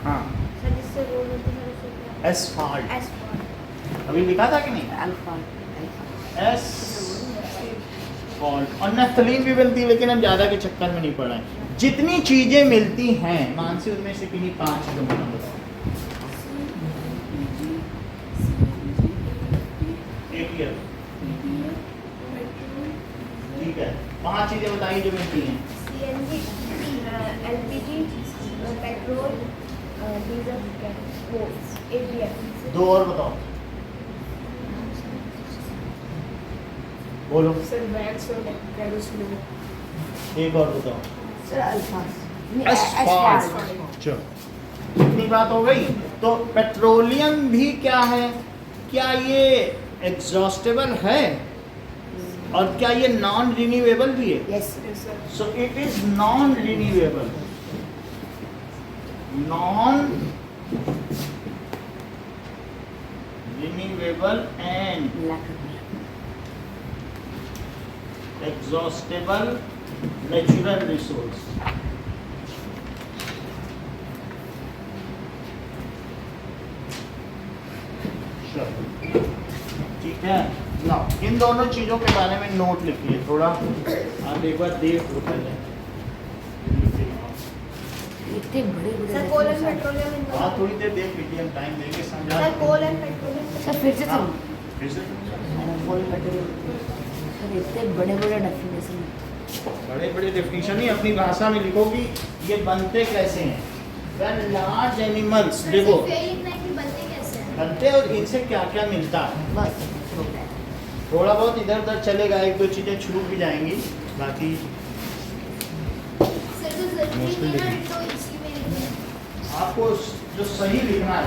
हाँ, सर जिससे रोड होती है उसे क्या? एसफाल्ट। एसफॉल्ट। अभी लिखा था कि नहीं? अल्फा एस एस्फॉल्ट और नफ्थलीन भी मिलती है, लेकिन हम ज़्यादा के चक्कर में नहीं पड़ रहे हैं। जितनी चीज़ें मिलती हैं मानसी, उनमें से किन्हीं 5 चीज़ों का नाम बताओ। ATF, ठीक है, 5 चीज़ें बताइए जो मिलती हैं। CNG, LPG, petrol, diesel, ATF। 2 और बताओ, बोलो। सर वैक्स और केरोसिन। एक और बताओ। सर अल्फाज एस्फॉल्ट। चलो इतनी बात हो गई। तो पेट्रोलियम भी क्या है, क्या ये एग्जॉस्टेबल है और क्या ये नॉन रिन्यूएबल भी है? Yes so it is non renewable, non renewable and exhaustible natural resource। चलो ठीक है ना, इन दोनों चीजों के बारे में नोट लिखिए थोड़ा। आप एक बार देख लो पहले, इतने बड़े सर कोल एंड पेट्रोलियम। आप थोड़ी देर देख लीजिए, हम टाइम देंगे समझा। Sir coal and petroleum. Sir फिर से हाँ, सुनो। फिर से सर इतने बड़े बड़े डेफिनेशन बड़े बड़े डेफिनेशन ही अपनी भाषा में लिखो कि ये बनते कैसे हैं। When large animals, देखो लिखना है कि बनते कैसे हैं। बनते और इनसे क्या क्या मिलता है। बस थोड़ा बहुत इधर उधर चलेगा, 1-2 चीजें छूट भी जाएंगी, बाकी सर तो जरूरी नहीं ना तो इसी में लिखना है। आपको जो सही लिखना है।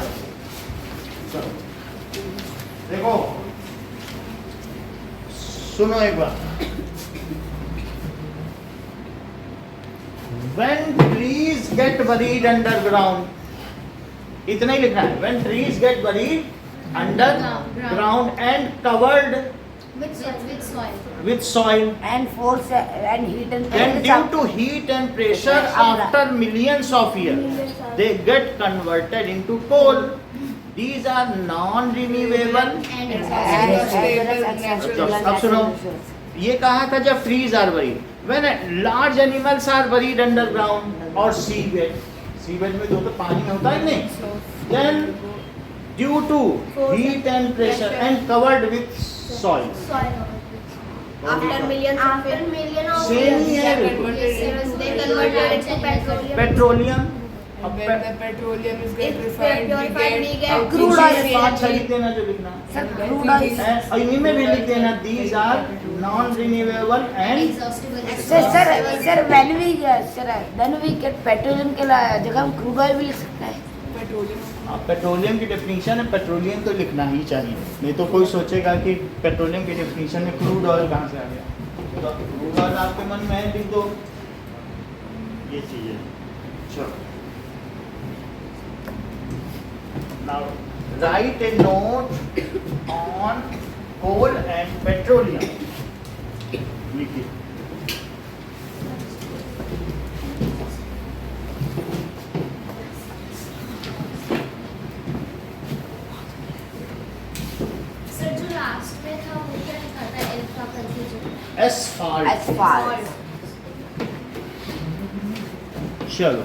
चलो देखो सुनो एक बार। When trees get buried underground, इतना ही लिखना है। When trees get buried underground and covered With soil. with soil and force and heat and and due to heat and pressure after millions of years they get converted into coal. These are non-renewable। अब सुनो, ये कहा था जब trees are buried, when large animals are buried underground or seabed, seabed में जो तो पानी में होता है नहीं, then due to heat and pressure and covered with soil। After millions of Same ही है, they converted it to petroleum. Petroleum. अब When the petroleum is get If refined, purified, we get अब crude इसी oil में 5-6 लिख देना जो लिखना। Sir crude oil और इन्हीं में भी लिख देना these are non-renewable and exhaustible. Sir when we get petroleum के जगह हम क्रूड ऑयल भी लिख सकते हैं। petroleum. पेट्रोलियम की डेफिनेशन है, पेट्रोलियम तो लिखना ही चाहिए, नहीं तो कोई सोचेगा कि पेट्रोलियम की डेफिनेशन में क्रूड ऑयल कहाँ से आ गया। तो क्रूड ऑयल आपके मन में है, लिख दो ये चीज़ है। चलो now write a note on coal and petroleum, लिखिए। सर जो लास्ट में था वो क्या लिखा था, अल्फा करके जो एस्फाल्ट। एस्फाल्ट चलो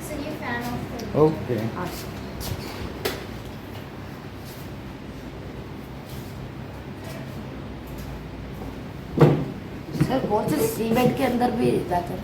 सर ये फैन ऑफ कर दो। ओके सर बहुत से सीमेंट के अंदर भी जाते हैं।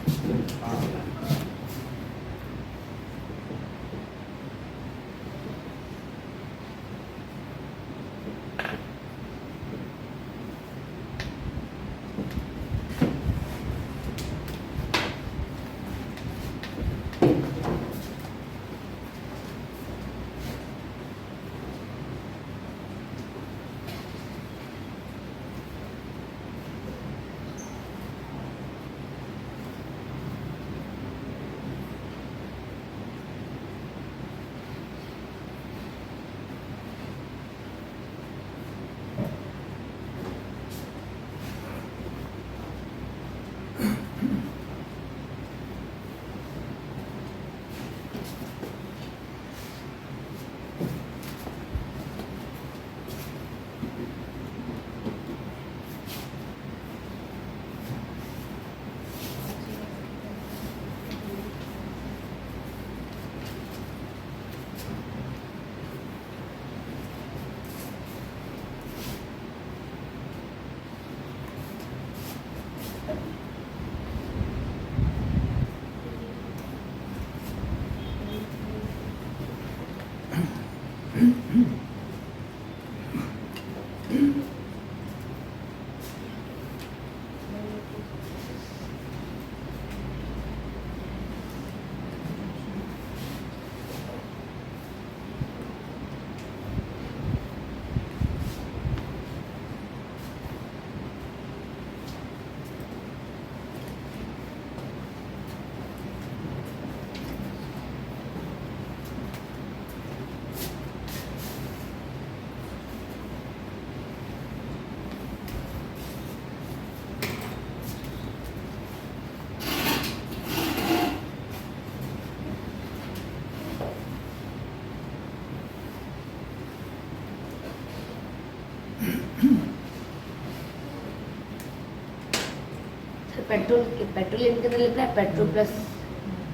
पेट्रोलियम के अंदर लिखना है पेट्रोल प्लस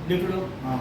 लिख लो। हाँ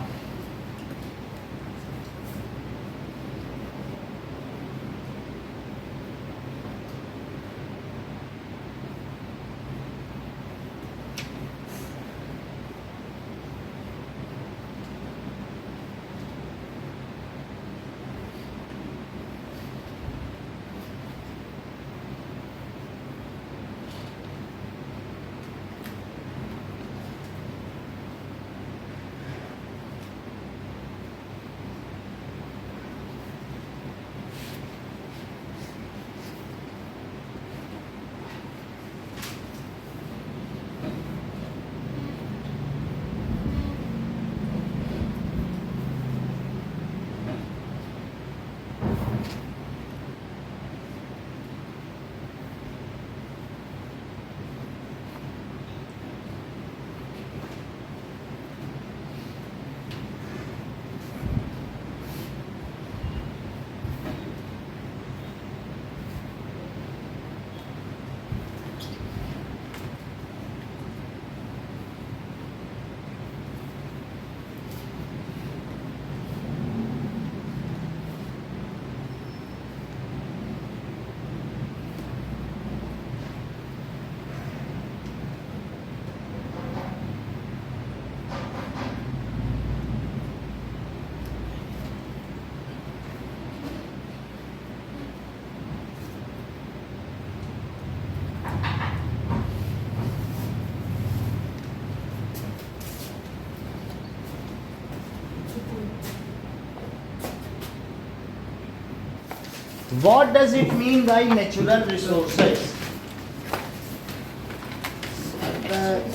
What does it mean by natural resources?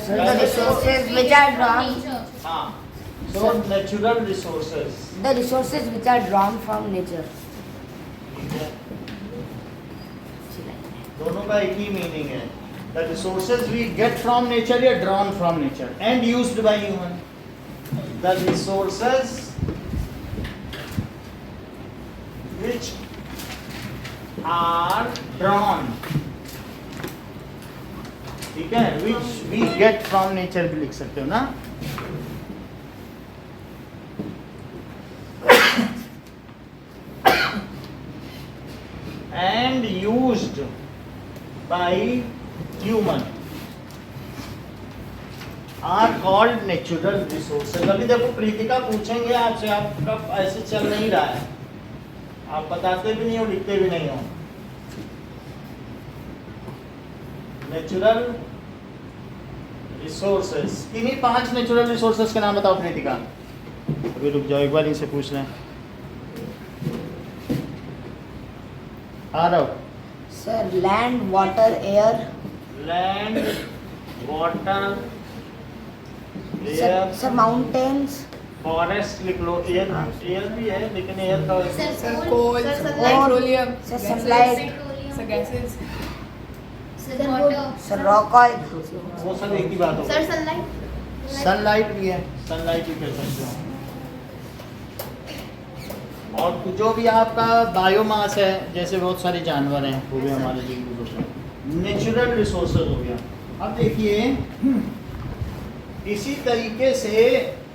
So the resources which are drawn, हाँ, so natural resources. the resources which are drawn from nature. दोनों का एक ही मीनिंग है. The resources we get from nature या drawn from nature and used by human. The resources which are drawn, ठीक है, which we get from nature भी लिख सकते हो ना. And used by human are called natural resources. अभी देखो प्रीतिका पूछेंगे आपसे, आपका ऐसे चल नहीं रहा है, आप बताते भी नहीं हो, लिखते भी नहीं हो. नेचुरल रिसोर्सेस, किन्हीं 5 नेचुरल रिसोर्सेस के नाम बताओ प्रीतिका. अभी रुक जाओ, एक बार इनसे पूछ लें. आ रहा हो. Sir, land, water, air. Land, water, Sir, air, sir, mountains. Forest लिख लो. एयर, एयर भी है लेकिन एयर का Sir, coal, petroleum, Sir, gases, sunlight. Sir, gases. Sir, water. Sir, rock oil. वो सब एक ही बात हो. Sir, sunlight. सनलाइट भी है, सनलाइट भी कह सकते हो. और जो भी आपका बायोमास है, जैसे बहुत सारे जानवर हैं वो भी हमारे लिए यूज होते हैं. नेचुरल रिसोर्सेज हो गया. अब देखिए, इसी तरीके से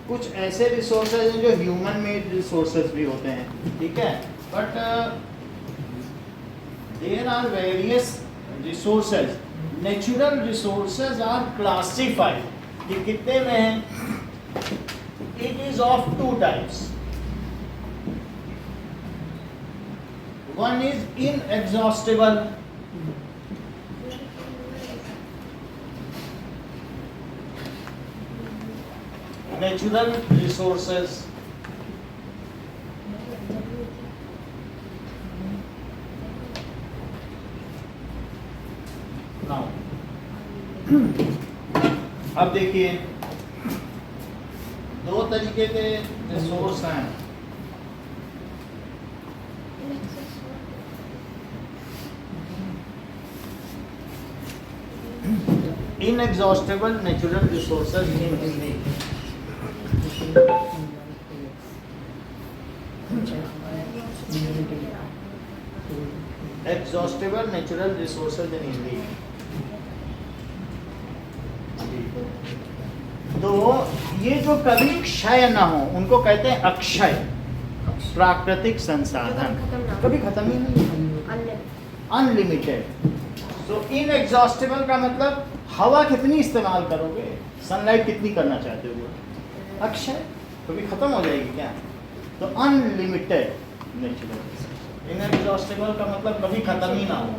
कुछ ऐसे रिसोर्सेज हैं जो ह्यूमन मेड रिसोर्सेज भी होते हैं, ठीक है. But there are various resources natural resources are classified, ये कितने में है? It is of two types, one is inexhaustible, natural resources, now अब देखिए दो तरीके के रिसोर्स हैं, inexhaustible natural resources in Hindi, exhaustible natural resources in Hindi. तो ये जो कभी क्षय ना हो उनको कहते हैं अक्षय प्राकृतिक संसाधन, कभी खत्म ही नहीं, अनलिमिटेड। तो इनएग्जॉस्टिबल का मतलब हवा कितनी इस्तेमाल करोगे, सनलाइट कितनी करना चाहते हो, अक्षय, कभी खत्म हो जाएगी क्या? तो अनलिमिटेड नेचुरल। इनएग्जॉस्टिबल का मतलब कभी खत्म ही ना हो,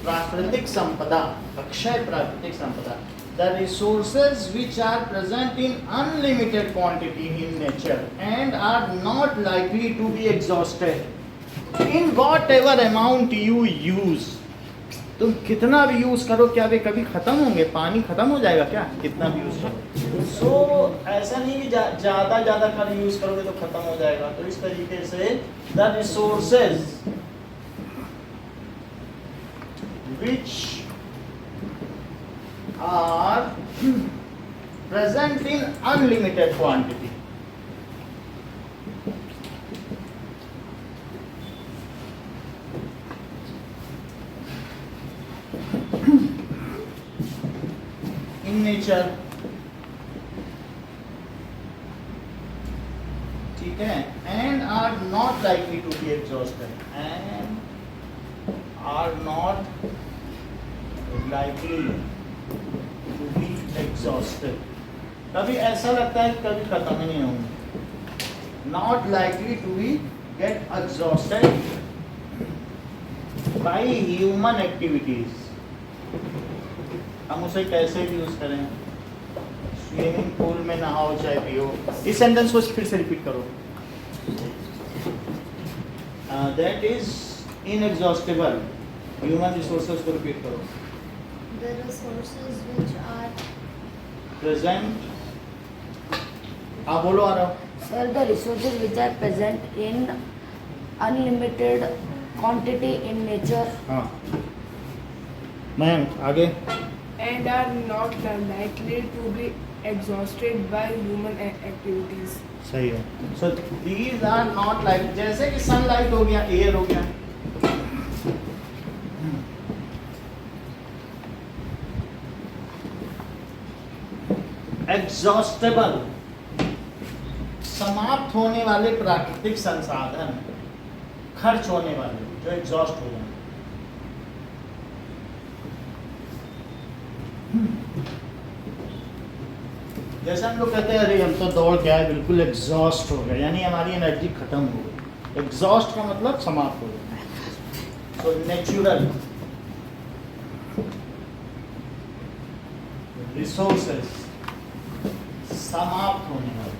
प्राकृतिक संपदा, अक्षय प्राकृतिक संपदा। The resources which are present in unlimited quantity in nature and are not likely to be exhausted in whatever amount you use। तुम कितना भी यूज करो क्या वे कभी खत्म होंगे? पानी खत्म हो जाएगा क्या कितना भी यूज करो? सो ऐसा नहीं कि ज्यादा कर यूज करोगे तो खत्म हो जाएगा। तो इस तरीके से the resources which are present in unlimited quantity in nature, ठीक है, and are not likely to be exhausted, and are not likely to be exhausted। कभी ऐसा लगता है कभी खत्म ही नहीं होंगे। Not likely to be get exhausted by human activities। हम उसे कैसे भी यूज करें, स्विमिंग पूल में नहाओ चाहे पियो। इस सेंटेंस को फिर से रिपीट करो। That is inexhaustible. Human resources को रिपीट करो। The resources which are present, आप बोलो आ रहा Sir, the resources which are present in unlimited quantity in nature हाँ मैम आगे। and are not likely to be exhausted by human activities। सही है। So these are not like, जैसे कि sunlight हो गया, एयर हो गया, एग्जॉस्टेबल समाप्त होने वाले प्राकृतिक संसाधन, खर्च होने वाले जो एग्जॉस्ट हो जाए। जैसे हम लोग कहते हैं अरे हम तो दौड़ के आए बिल्कुल एग्जॉस्ट हो गए, यानी हमारी एनर्जी खत्म हो गई। एग्जॉस्ट का मतलब समाप्त हो गया। तो नेचुरल रिसोर्सेस समाप्त होने वाले,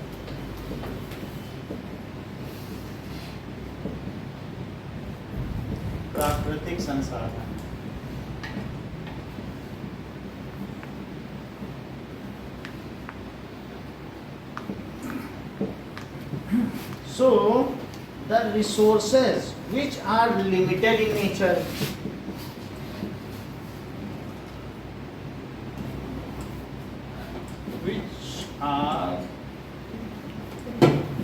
प्राकृतिक संसाधन। So the resources which are limited in nature, which are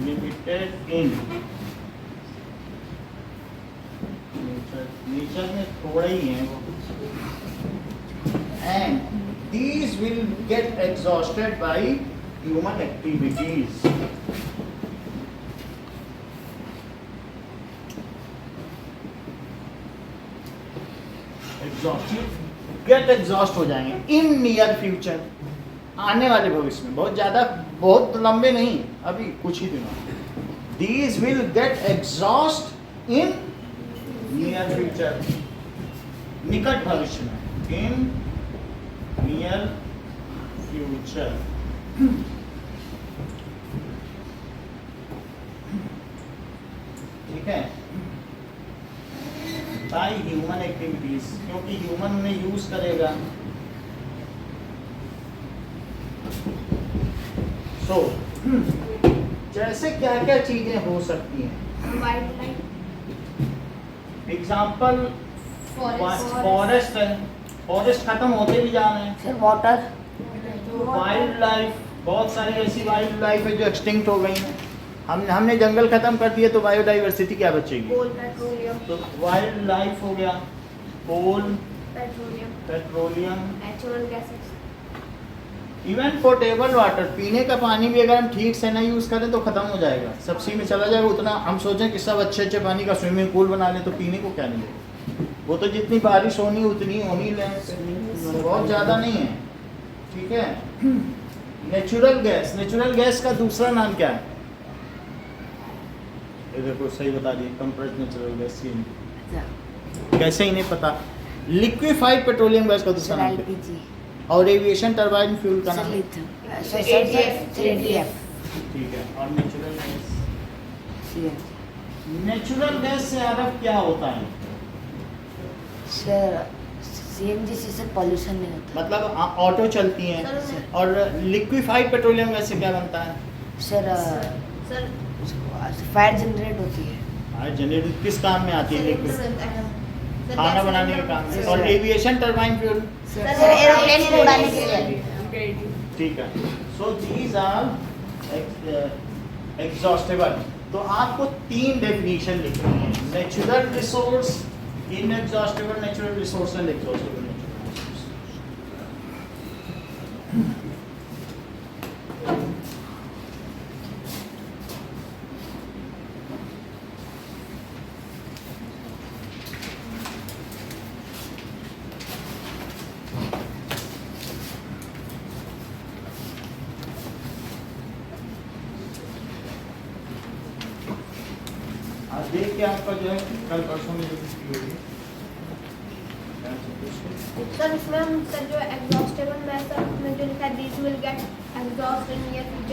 limited in nature, nature में थोड़ा ही है वो, and these will get exhausted by human activities। Get exhaust हो जाएंगे इन नियर फ्यूचर, आने वाले भविष्य में, बहुत ज़्यादा, बहुत लंबे नहीं, अभी कुछ ही दिनों। These will get exhaust in near future, निकट भविष्य में, इन नियर फ्यूचर। ठीक है, बाय ह्यूमन एक्टिविटीज, क्योंकि ह्यूमन में यूज करेगा। सो जैसे क्या क्या चीजें हो सकती हैं, wild life, example forest, forest है, फॉरेस्ट खत्म होते भी जा रहे हैं। सर वाटर, वाइल्ड लाइफ, बहुत सारी ऐसी वाइल्ड लाइफ है जो एक्सटिंक्ट हो गई हैं। हमने जंगल खत्म कर दिए तो बायोडाइवर्सिटी क्या बचेगी? कोल, पेट्रोलियम, तो वाइल्ड लाइफ हो गया, coal, petroleum, natural gases, even portable water, पीने का पानी भी अगर हम ठीक से नहीं यूज़ करें तो ख़त्म हो जाएगा, सब्सिडी में चला जाएगा। उतना हम सोचें कि सब अच्छे अच्छे पानी का स्विमिंग पूल बना लें तो पीने को क्या मिलेगा? वो तो जितनी बारिश होनी उतनी होनी लें, बहुत ज़्यादा नहीं है। ठीक है, नेचुरल गैस, नेचुरल गैस का दूसरा नाम क्या है? ये देखो सही बता दिए, कंप्रेस्ड नेचुरल गैस। कैसे इन्हें पता? लिक्विफाइड पेट्रोलियम गैस का दूसरा नाम क्या है? LPG, और एविएशन टरबाइन फ्यूल का नाम? ATF, ठीक है, और natural gas, CNG। Natural gas से आरफ क्या होता है? सर CNG से सर पॉल्यूशन नहीं होता। मतलब ऑटो चलती हैं। सर, और लिक्विफाइड पेट्रोलियम गैस से क्या बनता है? सर सर, फायर जनरेट होती है। हाँ, जनरेटर किस काम में आती है? लिक्विड, खाना गैस बनाने के सिलेंडर, काम में। सर, और aviation turbine fuel, sir, aeroplane को उड़ाने के लिए। ठीक है। So these are exhaustible. तो आपको 3 डेफिनेशन लिखनी है: natural resource, inexhaustible natural resource and exhaustible natural resource. आज देख के आपका जो है कल परसों में जो भी होगी। सर इसमें हम सर जो एग्जॉस्टेबल में सर में जो लिखा है, this will get exhaust in near future,